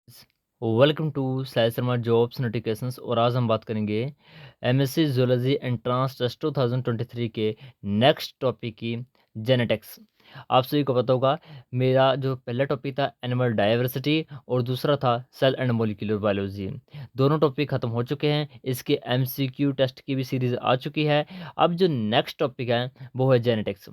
Welcome to Sai Sharma jobs notifications. और आज हम बात करेंगे एमएससी जूलॉजी एंट्रांस टेस्ट 2023 के नेक्स्ट टॉपिक की जेनेटिक्स। आप सभी को पता होगा मेरा जो पहला टॉपिक था एनिमल डाइवर्सिटी और दूसरा था सेल एंड मॉलिक्यूलर बायोलॉजी। दोनों टॉपिक खत्म हो चुके हैं, इसके एमसीक्यू टेस्ट की भी सीरीज आ चुकी है। अब जो नेक्स्ट टॉपिक है वो है जेनेटिक्स।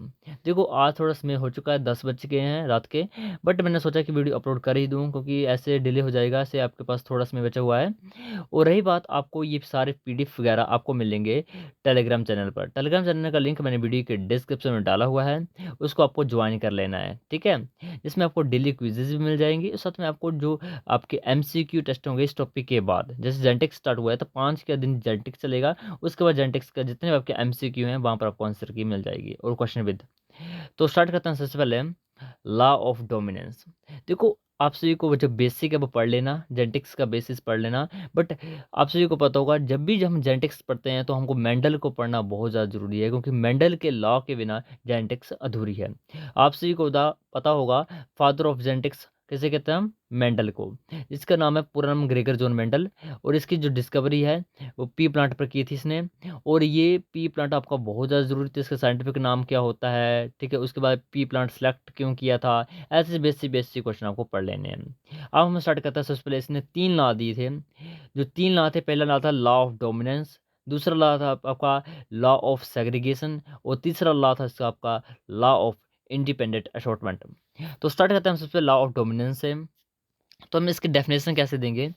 देखो आज थोड़ा समय हो चुका है, 10 बज चुके हैं रात के, बट मैंने सोचा कि वीडियो अपलोड कर ही दूँ क्योंकि ऐसे डिले हो जाएगा, ऐसे आपके पास थोड़ा समय बचा हुआ है। और रही बात, आपको ये सारे पीडीएफ वगैरह आपको मिलेंगे टेलीग्राम चैनल पर। टेलीग्राम चैनल का लिंक मैंने वीडियो के डिस्क्रिप्शन में डाला हुआ है, उसको आपको ज्वाइन कर लेना है, ठीक है। जिसमें आपको डेली क्विजेज भी मिल जाएंगी और साथ में आपको जो आपके एमसीक्यू टेस्ट होंगे इस टॉपिक के बाद। जैसे जेनेटिक्स स्टार्ट हुआ है तो 5 के दिन जेनेटिक्स चलेगा, उसके बाद जेनेटिक्स का जितने भी आपके एमसीक्यू हैं वहाँ पर आपको आंसर की मिल जाएगी और क्वेश्चन विद। तो स्टार्ट करते हैं सबसे पहले लॉ ऑफ डोमिनेंस। देखो आप सभी को जो बेसिक है वो पढ़ लेना, जेनेटिक्स का बेसिस पढ़ लेना। बट आप सभी को पता होगा जब हम जेनेटिक्स पढ़ते हैं तो हमको मेंडल को पढ़ना बहुत ज़्यादा जरूरी है, क्योंकि मेंडल के लॉ के बिना जेनेटिक्स अधूरी है। आप सभी को पता होगा फादर ऑफ जेनेटिक्स किसे कहते हैं हम? मेंडल को। इसका नाम है पूरा नाम ग्रेगर जॉन मेंडल। और इसकी जो डिस्कवरी है वो पी प्लांट पर की थी इसने। और ये पी प्लांट आपका बहुत ज़्यादा ज़रूरी था, इसका साइंटिफिक नाम क्या होता है, ठीक है। उसके बाद पी प्लांट सेलेक्ट क्यों किया था, ऐसे बेसिक बेसिक क्वेश्चन आपको पढ़ लेने हैं। अब हम स्टार्ट करते हैं। सबसे पहले इसने 3 लॉ दिए थे। जो 3 लॉ थे, पहला लॉ था लॉ ऑफ डोमिनेंस, दूसरा लॉ था आपका लॉ ऑफ सेग्रीगेशन, और तीसरा लॉ था इसका आपका लॉ ऑफ इंडिपेंडेंट असॉर्टमेंट। तो स्टार्ट करते हैं हम सबसे लॉ ऑफ डोमिनेंस से। तो हम इसकी डेफिनेशन कैसे देंगे?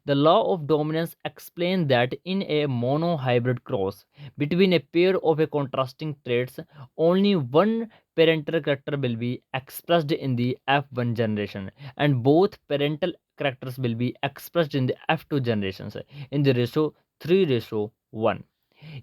The law of dominance explain that in A monohybrid cross between a pair of a contrasting traits, only one parental character will be expressed in the F1 generation, and both parental characters will be expressed in the F2 generations in the ratio 3:1।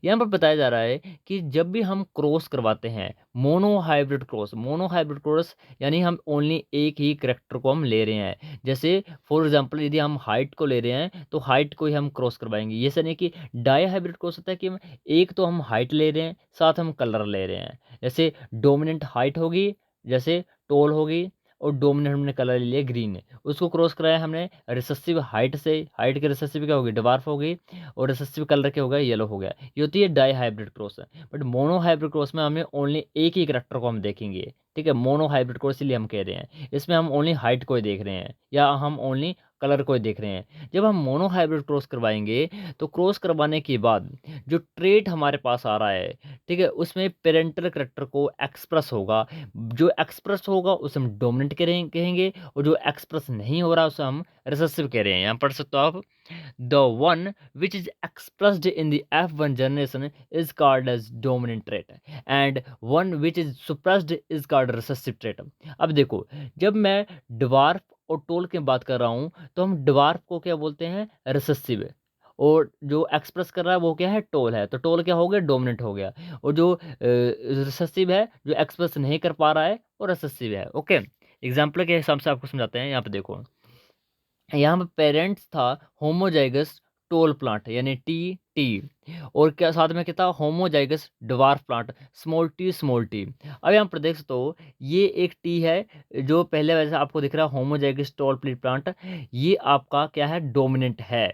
यहाँ पर बताया जा रहा है कि जब भी हम क्रॉस करवाते हैं, मोनो हाइब्रिड क्रॉस यानी हम ओनली एक ही करेक्टर को हम ले रहे हैं। जैसे फॉर एग्जांपल यदि हम हाइट को ले रहे हैं तो हाइट को ही हम क्रॉस करवाएंगे। ये नहीं कि डाई हाइब्रिड क्रॉस होता है कि हम एक तो हम हाइट ले रहे हैं साथ हम कलर ले रहे हैं। जैसे डोमिनेंट हाइट होगी, जैसे टोल होगी, और डोमिनेंट हमने कलर ले लिया ग्रीन, उसको क्रॉस कराया हमने रिसेसिव हाइट से। हाइट के रिसेसिव क्या होगी? डवार्फ होगी, और रिसेसिव कलर क्या हो गया? येलो हो गया। ये होती है dihybrid cross. But monohybrid cross में हमें ओनली एक ही करेक्टर को हम देखेंगे, ठीक है। मोनो हाइब्रिड क्रॉस इसलिए हम कह रहे हैं, इसमें हम ओनली हाइट को ही देख रहे हैं या हम ओनली कलर को ही देख रहे हैं। जब हम मोनो हाइब्रिड क्रॉस करवाएंगे तो क्रॉस करवाने के बाद जो ट्रेट हमारे पास आ रहा है, ठीक है, उसमें पेरेंटल करेक्टर को एक्सप्रेस होगा। जो एक्सप्रेस होगा उसे हम डोमिनेंट कहेंगे, और जो एक्सप्रेस नहीं हो रहा उसे हम रिसेसिव कह रहे हैं। यहाँ पढ़ सकते हो आप, the one which is expressed in the F1 generation is called as dominant trait, and one which is suppressed is called recessive trait। अब देखो, जब मैं dwarf और टोल की बात कर रहा हूँ तो हम dwarf को क्या बोलते हैं? रिसेसिव। और जो एक्सप्रेस कर रहा है वो क्या है? टोल है। तो टोल क्या हो गया? डोमिनेंट हो गया। और जो रिसेसिव है, जो एक्सप्रेस नहीं कर पा रहा है, वो रिसेसिव है। ओके, एग्जाम्पल के हिसाब से आपको समझाते हैं। यहाँ पे देखो, यहाँ पे पेरेंट्स था होमोजाइगस टोल प्लांट यानी टी टी, और क्या साथ में क्या था? Homozygous dwarf plant small T. अब यहाँ पर देख सकते हो ये एक टी है, जो पहले वैसे आपको दिख रहा है होमोजाइगस टोल प्लांट, ये आपका क्या है? डोमिनेंट है।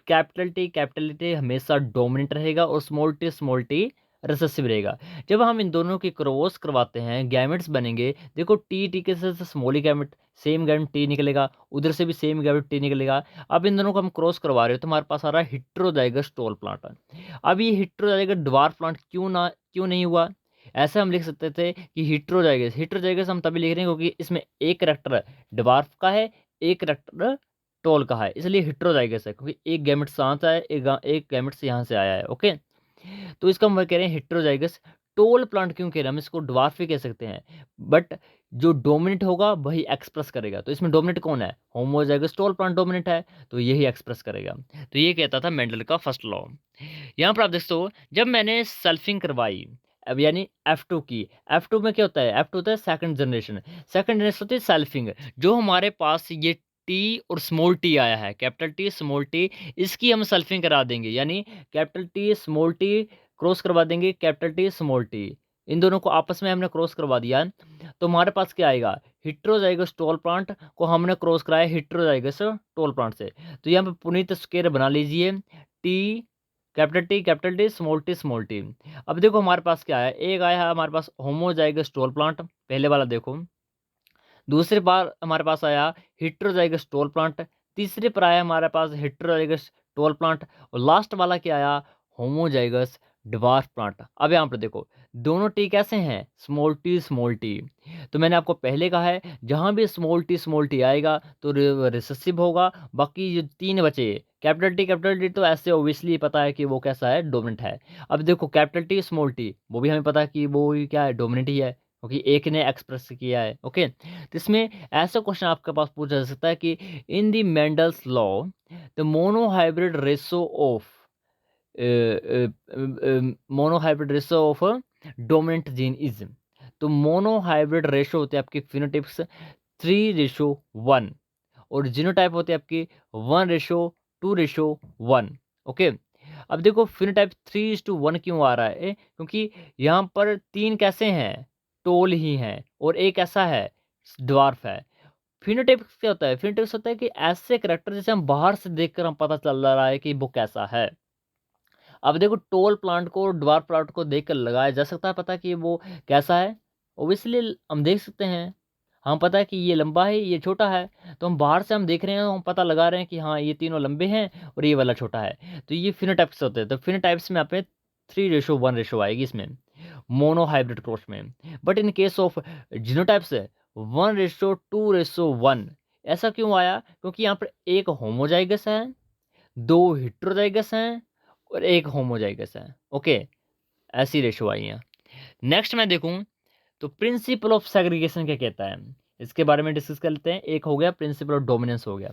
कैपिटल टी हमेशा डोमिनेंट रहेगा और स्मॉल टी रिसेसिव रहेगा। जब हम इन दोनों की क्रॉस करवाते हैं गैमेट्स बनेंगे। देखो टी टी के साथ स्मॉल ही गैमेट, सेम गैमेट टी निकलेगा, उधर से भी सेम गैमेट टी निकलेगा। अब इन दोनों को हम क्रॉस करवा रहे हो तो हमारे पास आ रहा है हिट्रोजाइगस टोल प्लांट। अब ये हिट्रोजाइगस ड्वार्फ प्लांट क्यों नहीं हुआ? ऐसा हम लिख सकते थे कि हिट्रोजाइगस हम तभी लिख रहे हैं क्योंकि इसमें एक करेक्टर ड्वार्फ का है, एक करेक्टर टोल का है, इसलिए हिट्रोजाइगस है, क्योंकि एक गैमेट से यहाँ से आया, एक गैमेट से यहाँ से आया है। ओके, तो इसका हम कह रहे हैं हिट्रोजाइगस टोल प्लांट। क्यों कह रहे हैं? हम इसको ड्वार्फ भी कह सकते हैं, बट जो डोमिनेंट होगा वही एक्सप्रेस करेगा। तो इसमें डोमिनेंट कौन है? होमोजाइगस टोल प्लांट डोमिनेंट है, तो यही एक्सप्रेस करेगा। तो ये कहता था मेंडल का फर्स्ट लॉ। यहाँ पर आप देखते हो जब मैंने सल्फिंग करवाई, अब यानी F2 की, F2 में क्या होता है? F2 होता है सेकंड जनरेशन होती है सेल्फिंग। जो हमारे पास ये टी और स्मॉल टी आया है, कैपिटल टी स्मॉल टी, इसकी हम सल्फिंग करा देंगे, यानी capital T small T cross करवा देंगे कैपिटल टी स्मॉल टी, इन दोनों को आपस में हमने क्रॉस करवा दिया है, तो हमारे पास क्या आएगा, हेटेरोजाइगस टॉल प्लांट को हमने क्रॉस कराया हेटेरोजाइगस टॉल प्लांट से। तो यहाँ पे पुनीत स्क्वायर बना लीजिए, T capital T small T. अब देखो हमारे पास क्या है, एक आया है हमारे पास होमोजाइगस टॉल प्लांट, पहले वाला देखो। दूसरी बार हमारे पास आया हेटेरोजाइगस टॉल प्लांट, तीसरे पर आया हमारे पास हेटेरोजाइगस टॉल प्लांट, और लास्ट वाला क्या आया, होमोजाइगस ड्वार्फ प्लांट। अब यहाँ पर देखो दोनों टी कैसे हैं, स्मॉल टी। तो मैंने आपको पहले कहा है जहाँ भी स्मॉल टी आएगा तो रिसेसिव होगा। बाकी जो तीन बचे कैपिटल टी तो ऐसे ओबियसली पता है कि वो कैसा है, डोमिनेंट है। अब देखो कैपिटल टी स्मॉल टी वो भी हमें पता है कि वो ही क्या है, डोमिनेंट ही है, क्योंकि एक ने एक्सप्रेस किया है। ओके, तो इसमें ऐसा क्वेश्चन आपके पास पूछा जा सकता है कि in the Mendel's law the monohybrid ratio of monohybrid ratio of dominant gene is. तो मोनोहाइब्रिड रेशो होते हैं आपके फिनोटाइप्स 3:1, और जीनोटाइप होते हैं आपकी 1:2:1। ओके, अब देखो फिनोटाइप 3:1 क्यों आ रहा है, क्योंकि यहाँ पर तीन कैसे हैं, टोल ही हैं, और एक ऐसा है ड्वार्फ है। फिनोटाइप क्या होता है, फिनोटाइप होता है कि ऐसे करेक्टर जैसे हम बाहर से देखकर हम पता चल रहा है कि वो कैसा है। अब देखो टोल प्लांट को ड्वार्फ प्लांट को देखकर लगाया जा सकता है पता कि वो कैसा है, ओबियसली हम देख सकते हैं, हम पता है कि ये लंबा है ये छोटा है, तो हम बाहर से हम देख रहे हैं, हम पता लगा रहे हैं कि हाँ ये तीनों लंबे हैं और ये वाला छोटा है। तो ये फिनोटाइप्स होते हैं। तो फिनोटाइप्स में आप 3:1 आएगी इसमें, मोनोहाइब्रिड क्रॉस में। But in case of genotypes 1:2:1। ऐसा क्यों आया, क्योंकि यहाँ पर एक होमोजाइगस है, दो हेटेरोजाइगस हैं, और एक होमोजाइगस है। ओके, ऐसी रेशो आई है। नेक्स्ट मैं देखूं तो प्रिंसिपल ऑफ सेग्रीगेशन क्या कहता है, इसके बारे में डिस्कस कर लेते हैं। एक हो गया प्रिंसिपल ऑफ डोमिनेंस हो गया।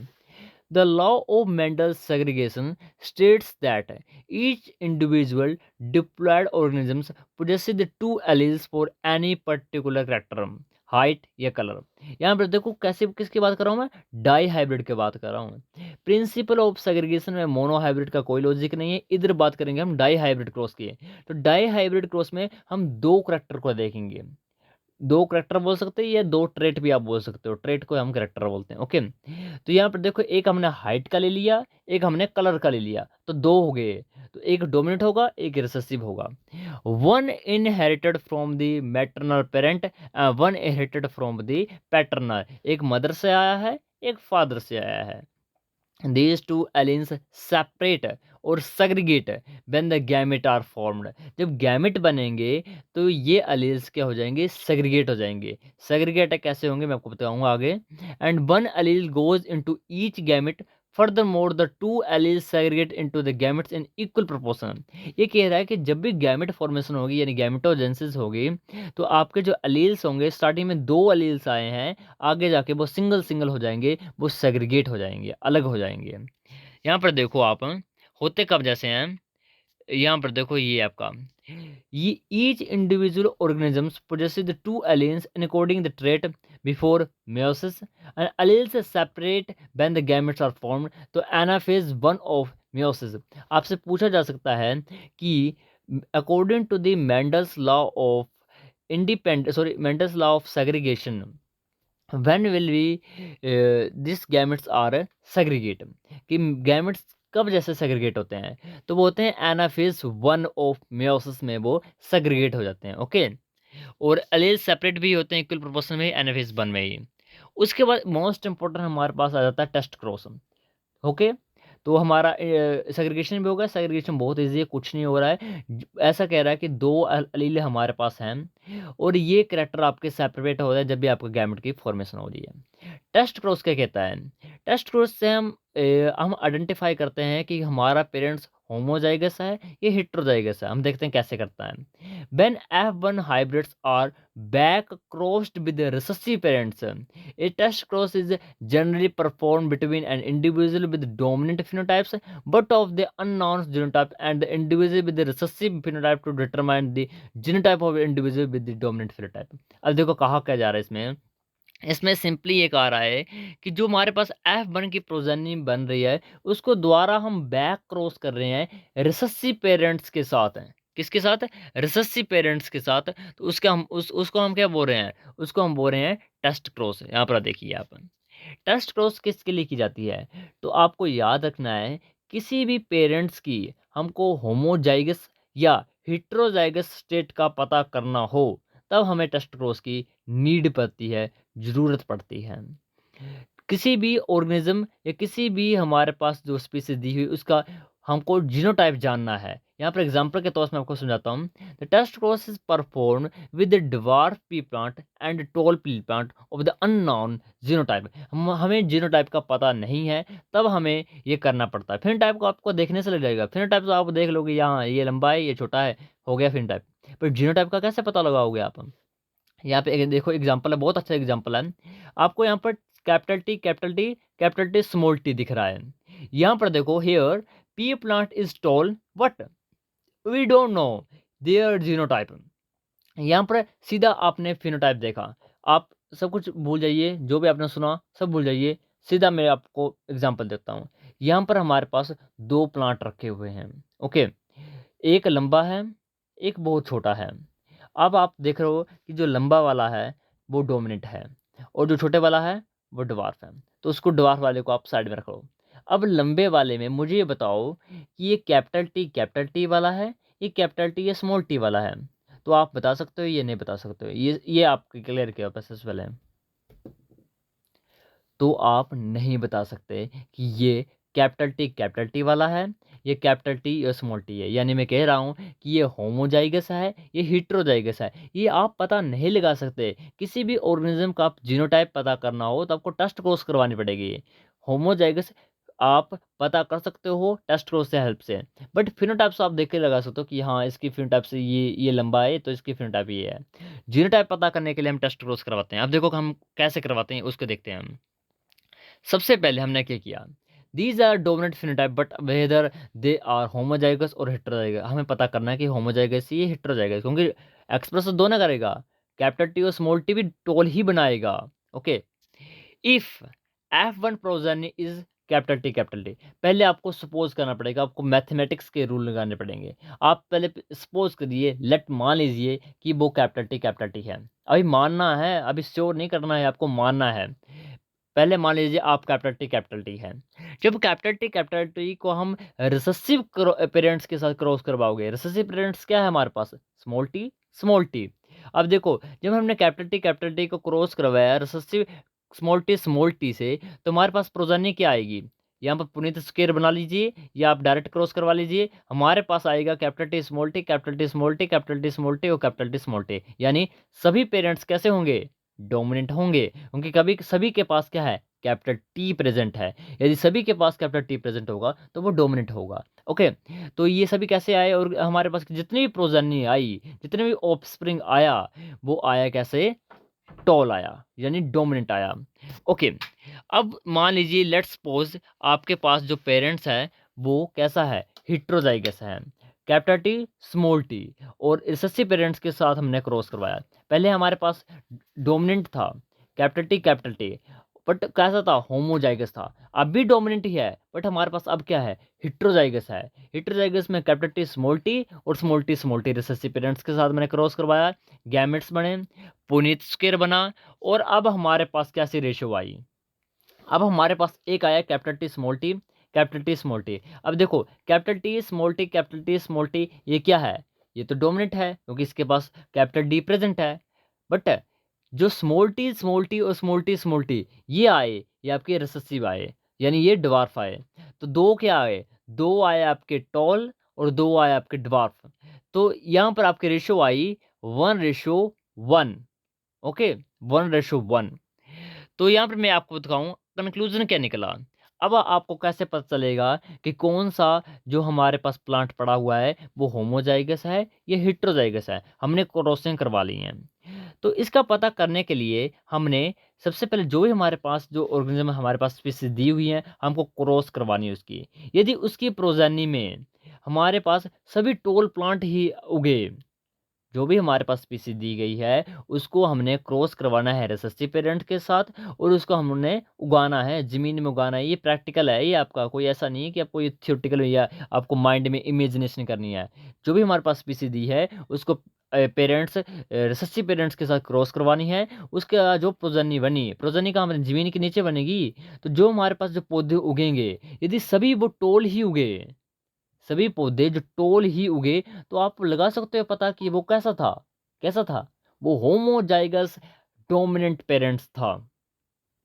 The law of Mendel's segregation states that each individual diploid organisms possesses the two alleles for any particular character, height या कलर। यहाँ पर देखो कैसे किसकी बात कर रहा हूँ मैं, डाई हाइब्रिड की बात कर रहा हूँ। प्रिंसिपल ऑफ सेग्रीगेशन में मोनो हाइब्रिड का कोई लॉजिक नहीं है, इधर बात करेंगे हम डाई हाइब्रिड क्रॉस की। तो डाई हाइब्रिड क्रॉस में हम दो करेक्टर को देखेंगे, दो करेक्टर बोल सकते हैं या दो ट्रेट भी आप बोल सकते हो, ट्रेट को हम करेक्टर बोलते हैं। ओके, तो यहाँ पर देखो एक हमने हाइट का ले लिया, एक हमने कलर का ले लिया, तो दो हो गए। तो एक डोमिनेंट होगा एक रिसेसिव होगा। One inherited from the maternal parent, one inherited from the paternal, एक मदर से आया है एक फादर से आया है। These two alleles separate और segregate when the gamete are formed। जब गैमेट बनेंगे तो ये alleles क्या हो जाएंगे, segregate हो जाएंगे। segregate कैसे होंगे मैं आपको बताऊंगा आगे। and one allele goes into each gamete, furthermore the two alleles segregate into the gametes in equal proportion। ये कह रहा है कि जब भी गैमेट फॉर्मेशन होगी यानी गैमेटोजेनेसिस होगी, तो आपके जो अलील्स होंगे, स्टार्टिंग में दो अलील्स आए हैं, आगे जाके वो सिंगल हो जाएंगे, वो सेग्रीगेट हो जाएंगे, अलग हो जाएंगे। यहाँ पर देखो आप होते कब जैसे हैं, यहाँ पर देखो ये आपका ये each individual organisms possesses the two alleles and according the trait before meiosis and alleles separate when the gametes are formed। तो एनाफेज 1 ऑफ meiosis। आपसे पूछा जा सकता है कि according to the Mendel's law of Mendel's law of segregation, when will we these gametes are segregate, कि gametes कब जैसे सेग्रीगेट होते हैं, तो वो होते हैं एनाफेज 1 ऑफ मेयोसिस में वो सेग्रीगेट हो जाते हैं। ओके, और अलील सेपरेट भी होते हैं इक्वल प्रोपोर्शन में एनाफेज 1 में ही। उसके बाद मोस्ट इंपॉर्टेंट हमारे पास आ जाता है टेस्ट क्रॉस। ओके, तो हमारा सेग्रीगेशन भी होगा, सेग्रीगेशन बहुत ईजी है, कुछ नहीं हो रहा है। ऐसा कह रहा है कि दो अलील हमारे पास हैं और ये करेक्टर आपके सेपरेट हो रहा है जब भी आपके गैमेट की फॉर्मेशन हो रही है। टेस्ट क्रॉस क्या कहता है, टेस्ट क्रॉस से हम आइडेंटिफाई करते हैं कि हमारा पेरेंट्स होमोजाइगस है या हेटेरोजाइगस है। हम देखते हैं कैसे करता है। When F1 hybrids are back crossed with the recessive parents, a test cross is generally performed between an individual with dominant phenotypes but of the unknown genotype and the individual with the recessive phenotype to determine the genotype of individual with the dominant phenotype। अब देखो कहा क्या जा रहा है इसमें, इसमें simply ये कह रहा है कि जो हमारे पास F1 की प्रोजेनी बन रही है उसको द्वारा हम बैक क्रॉस कर रहे हैं रिसेसिव पेरेंट्स के साथ हैं। किसके साथ? रिसेसिव पेरेंट्स के साथ। तो उसको हम क्या बोल रहे हैं? उसको हम बोल रहे हैं टेस्ट क्रॉस। यहाँ पर देखिए आप, टेस्ट क्रॉस किसके लिए की जाती है? तो आपको याद रखना है, किसी भी पेरेंट्स की हमको होमोजाइगस या हेटेरोजाइगस स्टेट का पता करना हो, तब हमें टेस्ट क्रॉस की नीड पड़ती है, ज़रूरत पड़ती है। किसी भी ऑर्गेनिज्म या किसी भी हमारे पास जो स्पीशीज़ दी हुई उसका हमको जीनोटाइप जानना है। यहाँ पर एग्जांपल के तौर पे मैं आपको समझाता हूँ। The test cross is performed with the dwarf pea plant and tall pea plant of the unknown genotype. हमें जीनोटाइप का पता नहीं है, तब हमें ये करना पड़ता है। फिनोटाइप को आपको देखने से लग जाएगा। फिनोटाइप तो आप देख लोगे, यहाँ ये लंबा है, ये छोटा है, हो गया फिनोटाइप। पर जीनोटाइप का कैसे पता लगाओगे आप? यहाँ पे एक देखो एग्जांपल है, बहुत अच्छा एग्जांपल है। आपको यहाँ पर capital T capital T capital T small T दिख रहा है। यहाँ पर देखो, here P plant is tall but we don't know their genotype. यहाँ पर सीधा आपने फिनोटाइप देखा। आप सब कुछ भूल जाइए, जो भी आपने सुना सब भूल जाइए। सीधा मैं आपको एग्जांपल देता हूँ। यहाँ पर हमारे पास दो प्लांट रखे हुए हैं। ओके, एक लंबा है, एक बहुत छोटा है। अब आप देख रहे हो कि जो लंबा वाला है वो डोमिनेंट है और जो छोटे वाला है वो ड्वार्फ है। तो उसको ड्वार्फ वाले को आप साइड में रखो। अब लंबे वाले में मुझे ये बताओ कि ये कैपिटल टी वाला है, ये कैपिटल टी या स्मॉल टी वाला है? तो आप बता सकते हो, ये नहीं बता सकते हो। ये आप क्लियर किया पैसेज पहले। तो आप नहीं बता सकते कि ये कैपिटल टी वाला है, ये कैपिटल टी या स्मॉल टी है। यानी मैं कह रहा हूँ कि ये होमोजाइगस है, ये हेटेरोजाइगस है। ये आप पता नहीं लगा सकते। किसी भी ऑर्गेनिज्म का आप जीनोटाइप पता करना हो तो आपको टेस्ट क्रॉस करवानी पड़ेगी। होमोजाइगस आप पता कर सकते हो टेस्ट क्रॉस से हेल्प से, बट फिनोटाइप से आप देख के लगा सकते हो कि हाँ, इसकी फिनोटाइप से ये लंबा है तो इसकी फिनोटाइप ये है। जीनोटाइप पता करने के लिए हम टेस्ट क्रॉस करवाते हैं। अब देखो हम कैसे करवाते हैं उसको देखते हैं हम। सबसे पहले हमने क्या किया, these are dominant phenotype but whether they are homozygous और हेटेरोजाइगस। हमें पता करना है कि होमोजाइगस ही हेटेरोजाइगस, क्योंकि एक्सप्रेस तो दोनों करेगा, कैपिटल टी और स्मॉल टी भी टोल ही बनाएगा। Okay, if F1 progeny is capital T, पहले आपको सपोज करना पड़ेगा, आपको मैथमेटिक्स के रूल लगाने पड़ेंगे। आप पहले सपोज करिए, लेट मान लीजिए कि वो कैपिटल टी है। अभी मानना है, अभी श्योर नहीं करना है, आपको मानना है। पहले मान लीजिए आप कैपिटल टी है। जब कैपिटल टी को हम रिसेसिव पेरेंट्स के साथ क्रॉस करवाओगे, रिसेसिव पेरेंट्स क्या है हमारे पास? Small T. अब देखो, जब हमने कैपिटल टी को क्रॉस करवाया रिसेसिव स्मॉल टी से, तो हमारे पास प्रोजेनी क्या आएगी? यहाँ पर पुनीत स्क्वायर बना लीजिए या आप डायरेक्ट क्रॉस करवा लीजिए। हमारे पास आएगा capital T small T capital T small T capital T small T और कैपिटल टी स्मॉल टी। यानी सभी पेरेंट्स कैसे होंगे? डोमिनेंट होंगे, क्योंकि कभी सभी के पास क्या है? कैपिटल टी प्रेजेंट है। यदि सभी के पास कैपिटल टी प्रेजेंट होगा तो वो डोमिनेंट होगा। ओके, तो ये सभी कैसे आए? और हमारे पास जितनी भी प्रोजेनी आई, जितने भी ऑफस्प्रिंग आया, वो आया कैसे? टॉल आया, यानी डोमिनेंट आया। ओके, अब मान लीजिए लेट्स सपोज आपके पास जो पेरेंट्स है वो कैसा है? हेटेरोजाइगस है, कैपिटल टी स्मॉल टी, और रिसेसिव पेरेंट्स के साथ हमने क्रॉस करवाया। पहले हमारे पास डोमिनेंट था कैपिटल टी, बट कैसा था? होमोजाइगस था। अब भी डोमिनेंट ही है, बट हमारे पास अब क्या है? हेटेरोजाइगस है। हेटेरोजाइगस में कैपिटल टी और स्मॉल टी रिसेसिव पेरेंट्स के साथ मैंने क्रॉस करवाया, गैमेट्स बने, पुनीत स्क्वायर बना, और अब हमारे पास कैसी रेशियो आई? अब हमारे पास एक आया कैपिटल टी स्मॉल टी। अब देखो, कैपिटल टी स्मॉल टी ये क्या है? ये तो डोमिनेंट है, क्योंकि इसके पास कैपिटल डी प्रेजेंट है। बट जो स्मॉल टी ये आए, ये आपके रिसेसिव आए, यानी ये ड्वार्फ आए। तो दो क्या आए? दो आए आपके टॉल और दो आए आपके ड्वार्फ। तो यहाँ पर आपकी रेशियो आई 1:1। ओके, 1:1। तो यहाँ पर मैं आपको बताऊँ कंक्लूजन क्या निकला। अब आपको कैसे पता चलेगा कि कौन सा जो हमारे पास प्लांट पड़ा हुआ है वो होमोजाइगस है या हेटेरोजाइगस है? हमने क्रॉसिंग करवा ली है। तो इसका पता करने के लिए हमने सबसे पहले जो भी हमारे पास जो ऑर्गेनिज्म हमारे पास स्पीशीज दी हुई है, हमको क्रॉस करवानी है उसकी। यदि उसकी प्रोजेनी में हमारे पास सभी टोल प्लांट ही उगे, जो भी हमारे पास स्पीसीज दी गई है उसको हमने क्रॉस करवाना है रिसेसिव पेरेंट के साथ, और उसको हमने उगाना है, ज़मीन में उगाना है। ये प्रैक्टिकल है, ये आपका कोई ऐसा नहीं है कि आपको ये थियोरेटिकल या आपको माइंड में इमेजिनेशन करनी है। जो भी हमारे पास स्पीसीज दी है उसको पेरेंट्स रिसेसिव पेरेंट्स के साथ क्रॉस करवानी है। उसके बाद जो प्रोजनी बनी, प्रोजनी का हमारे ज़मीन के नीचे बनेगी, तो जो हमारे पास जो पौधे उगेंगे, यदि सभी वो टोल ही उगे, सभी पौधे जो टोल ही उगे, तो आप लगा सकते हो पता कि वो कैसा था, कैसा था, वो होमोजाइगस डोमिनेंट पेरेंट्स था।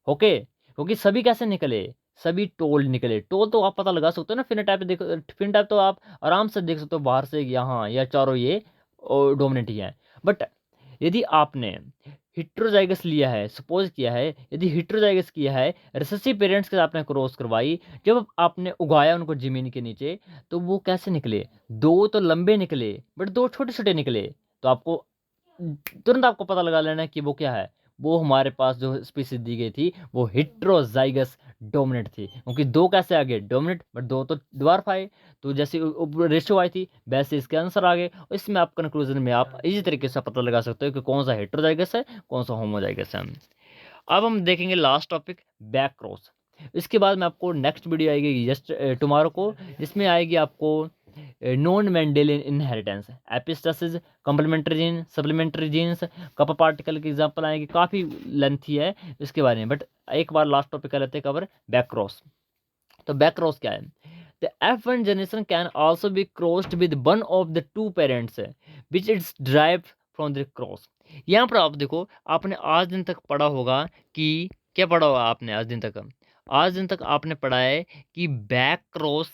ओके, क्योंकि सभी कैसे निकले, सभी टोल निकले। टोल तो आप पता लगा सकते हो ना, फिनोटाइप देखो, फिनोटाइप तो आप आराम से देख सकते हो बाहर से, यहाँ या चारों ये डोमिनेंट ही है। बट यदि आपने हिट्रोजाइगस लिया है, सपोज किया है, यदि हिट्रोजाइगस किया है, रिसेसिव पेरेंट्स के साथ आपने क्रॉस करवाई, जब आपने उगाया उनको जमीन के नीचे, तो वो कैसे निकले, दो तो लंबे निकले बट दो छोटे छोटे निकले। तो आपको तुरंत आपको पता लगा लेना है कि वो क्या है, वो हमारे पास जो स्पीसीज दी गई थी वो हिट्रोजाइगस डोमिनेट थी, क्योंकि दो कैसे आ गए डोमिनेट, बट दो तो ड्वार्फ आए। तो जैसे रेशियो आई थी वैसे इसके आंसर आ गए, और इसमें आप कंक्लूजन में आप इसी तरीके से पता लगा सकते हो कि कौन सा हेट्रोजाइगस है, कौन सा होमोजाइगस है। अब हम देखेंगे लास्ट टॉपिक, बैक क्रॉस। इसके बाद में आपको नेक्स्ट वीडियो आएगी जस्ट टुमारो को, जिसमें आएगी आपको non Mendelian inheritance, epistasis, complementary gene, supplementary genes, kappa particle की एग्जांपल आएगी, काफ़ी लेंथी है इसके बारे में, बट एक बार लास्ट टॉपिक कर लेते हैं कवर, बैक क्रॉस। तो बैक क्रॉस क्या है? The F1 generation can also be crossed with one of the two parents, which is derived from the cross. यहाँ पर आप देखो, आपने आज दिन तक पढ़ा होगा कि क्या पढ़ा होगा आपने आज दिन तक? आज दिन तक आपने पढ़ा है कि बैक क्रॉस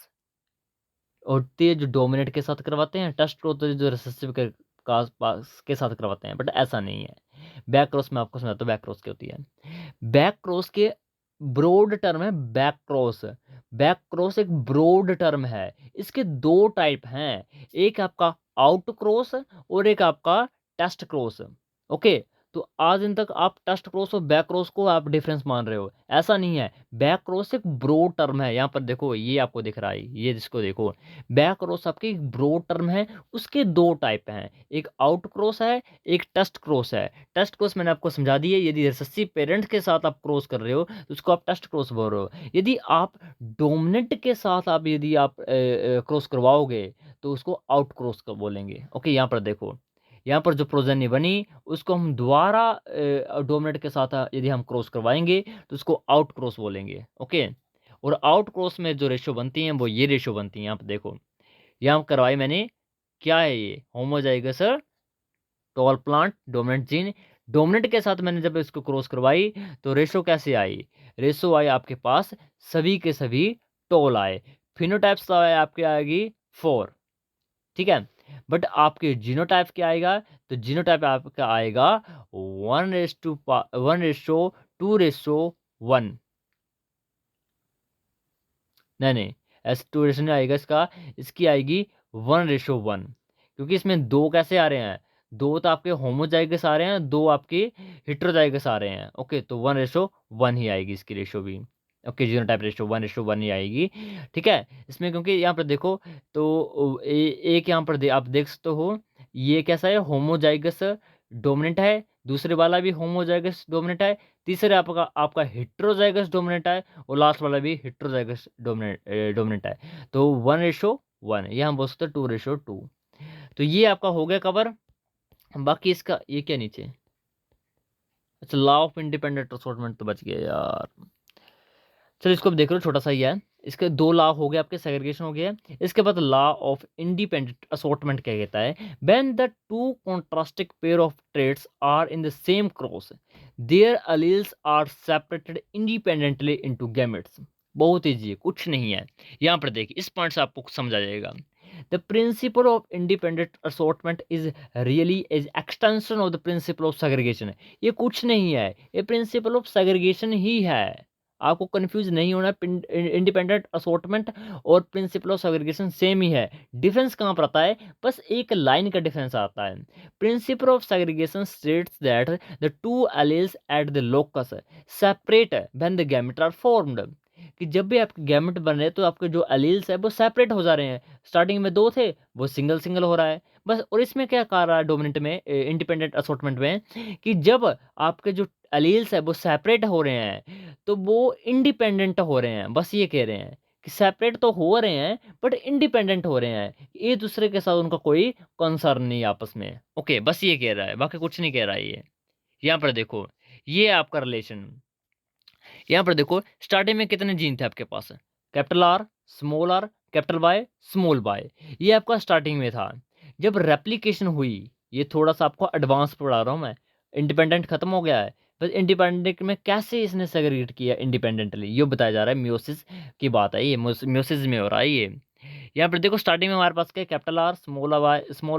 होती है जो डोमिनेट के साथ करवाते हैं, टेस्ट क्रॉस होती है जो रिसेसिव के पास के साथ करवाते हैं, बट ऐसा नहीं है। बैक क्रॉस मैं आपको समझाता हूँ बैक क्रॉस क्या होती है। बैक क्रॉस के ब्रॉड टर्म है बैक क्रॉस। बैक क्रॉस एक ब्रॉड टर्म है। इसके दो टाइप हैं, एक आपका आउट क्रॉस और एक आपका टेस्ट क्रॉस। ओके, तो आज दिन तक आप टेस्ट क्रॉस और बैक क्रॉस को आप डिफरेंस मान रहे हो, ऐसा नहीं है। बैक क्रॉस एक ब्रॉड टर्म है, यहाँ पर देखो ये आपको दिख रहा है, ये जिसको देखो, बैक क्रॉस आपकी एक ब्रॉड टर्म है। उसके दो टाइप हैं, एक आउट क्रॉस है, एक टेस्ट क्रॉस है। टेस्ट क्रॉस मैंने आपको समझा दी है, यदि रिसेसिव पेरेंट्स के साथ आप क्रॉस कर रहे हो तो उसको आप टेस्ट क्रॉस बोल रहे हो। यदि आप डोमिनेंट के साथ आप यदि आप क्रॉस करवाओगे तो उसको आउट क्रॉस का बोलेंगे। ओके, यहाँ पर देखो, यहाँ पर जो प्रोजनी बनी उसको हम दोबारा डोमिनेंट के साथ यदि हम क्रॉस करवाएंगे तो उसको आउट क्रॉस बोलेंगे। ओके, और आउट क्रॉस में जो रेशो बनती हैं वो ये रेशो बनती हैं, यहाँ पर देखो, यहाँ करवाई मैंने, क्या है ये, homozygous tall plant dominant gene. Dominant के साथ मैंने जब इसको क्रॉस करवाई तो रेशो कैसे आई, रेशो आई आपके पास सभी के सभी टॉल आए। फिनोटाइप्स आए आपके आएगी 4, ठीक है। बट आपके जीनोटाइप क्या आएगा, तो जीनोटाइप आपका आएगा 1:2:1। नहीं नहीं, ऐसे 2 रेशो नहीं आएगा इसका, इसकी आएगी 1:1, क्योंकि इसमें दो कैसे आ रहे हैं, दो तो आपके होमोजाइगस आ रहे हैं, दो आपके हेट्रोजाइगस आ रहे हैं। ओके, तो 1:1 ही आएगी इसकी रेशो भी। ओके, जीनोटाइप रेशो 1:1 ही आएगी, ठीक है। इसमें क्योंकि यहाँ पर देखो, तो एक यहाँ पर आप देख सकते हो, ये कैसा है, होमोजाइगस डोमिनेंट है, दूसरे वाला भी होमोजाइगस डोमिनेंट है, तीसरे आपका आपका हेट्रोजाइगस डोमिनेंट है, और लास्ट वाला भी हेट्रोजाइगस डोमिनेंट है। तो 1:1, ये हम बोल सकते हैं 2:2। तो ये आपका हो गया कवर। बाकी इसका ये क्या नीचे, अच्छा, लॉ ऑफ इंडिपेंडेंट असॉर्टमेंट तो बच गया यार। चलो इसको अब देख लो, छोटा सा ही है। इसके दो लॉ हो गए आपके, सेग्रीगेशन हो गया। इसके बाद लॉ ऑफ इंडिपेंडेंट असॉर्टमेंट क्या कहता है, when the two contrasting pair of traits are in the same cross, their alleles are separated independently into gametes. बहुत ईजी है, कुछ नहीं है। यहाँ पर देखिए, इस पॉइंट से आपको समझ आ जाएगा। The principle of independent assortment is really as extension of the principle of segregation. ये कुछ नहीं है, ये प्रिंसिपल ऑफ सेग्रीगेशन ही है। आपको कंफ्यूज नहीं होना, इंडिपेंडेंट असॉर्टमेंट और प्रिंसिपल ऑफ सेग्रीगेशन सेम ही है। डिफरेंस कहाँ पर आता है, बस एक लाइन का डिफरेंस आता है। Principle of segregation states that the two alleles at the locus separate when the gamete are formed. कि जब भी आपके गैमेट बन रहे हैं तो आपके जो एलील्स है वो सेपरेट हो जा रहे हैं। स्टार्टिंग में 2 थे, वो सिंगल सिंगल हो रहा है बस। और इसमें क्या कहा रहा है डोमिनेंट में, इंडिपेंडेंट असॉर्टमेंट में, कि जब आपके जो एलील्स है वो सेपरेट हो रहे हैं तो वो इंडिपेंडेंट हो रहे हैं। बस ये कह रहे हैं कि सेपरेट तो हो रहे हैं बट इंडिपेंडेंट हो रहे हैं, एक दूसरे के साथ उनका कोई कंसर्न नहीं आपस में। ओके, बस ये कह रहा है, बाकी कुछ नहीं कह रहा है ये। यहाँ पर देखो, ये है आपका रिलेशन। यहाँ पर देखो स्टार्टिंग में कितने जीन थे आपके पास, capital R, small R, capital Y, small Y, ये आपका स्टार्टिंग में था। जब रेप्लिकेशन हुई, ये थोड़ा सा आपको एडवांस पढ़ा रहा हूँ मैं, इंडिपेंडेंट खत्म हो गया है, बस इंडिपेंडेंट में कैसे इसने सेग्रीगेट किया इंडिपेंडेंटली ये बताया जा रहा है। म्योसिस की बात है ये, म्योसिस में हो रहा है ये। यहाँ पर देखो स्टार्टिंग में हमारे पास क्या, capital R, small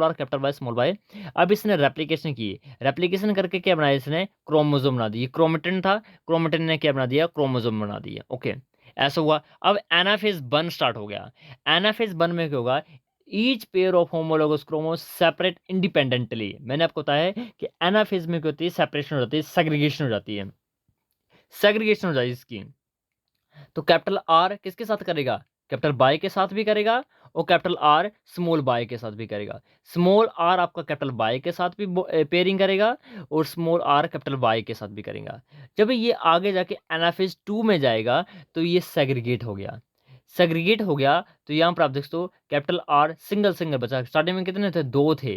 R, capital Y, small Y. अब इसने रेप्लिकेशन की, रेप्लिकेशन करके क्या बनाया इसने, क्रोमोसोम बना दी। क्रोमेटिन था, क्रोमेटिन ने क्या बना दिया, क्रोमोसोम बना दिया। ओके, ऐसा हुआ। अब एनाफेज वन स्टार्ट हो गया। एनाफेज वन में क्या होगा, each pair of homologous ChromeOS separate independently. मैंने आपको बताया है कि एनाफेज में क्या होती है, सेपरेशन हो जाती है, सेग्रीगेशन हो जाती है, सेग्रीगेशन हो जाती है इसकी। तो कैपिटल आर किसके साथ करेगा, कैपिटल बाय के साथ भी करेगा, और कैपिटल आर स्मॉल बाय के साथ भी करेगा। स्मॉल आर आपका कैपिटल बाय के साथ भी पेयरिंग करेगा, और स्मॉल आर कैपिटल वाई के साथ भी करेगा। जब ये आगे जाके एनाफेज 2 में जाएगा तो ये सेग्रीगेट हो गया। सेग्रीगेट हो गया तो यहाँ पर आप देख सकते हो कैपिटल आर सिंगल सिंगल बचा। स्टार्टिंग में कितने थे, 2 थे,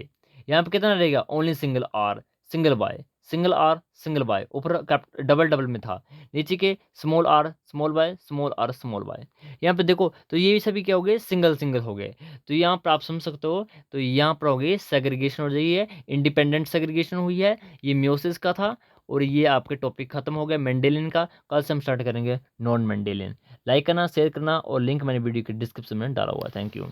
यहाँ पे कितना रहेगा, only single R, single Y, single R, single Y. ऊपर डबल डबल में था, नीचे के small R, small Y, small R, small Y. यहाँ पे देखो तो ये सभी क्या हो गए, सिंगल सिंगल हो गए। तो यहाँ पर आप समझ सकते हो, तो यहाँ पर हो गई सेग्रीगेशन हो गई है, इंडिपेंडेंट सेग्रीगेशन हुई है। ये म्योसिस का था, और ये आपके टॉपिक खत्म हो गए मेंडेलियन का। कल से हम स्टार्ट करेंगे नॉन मेंडेलियन। लाइक करना, शेयर करना, और लिंक मैंने वीडियो के डिस्क्रिप्शन में डाला हुआ है। Thank you.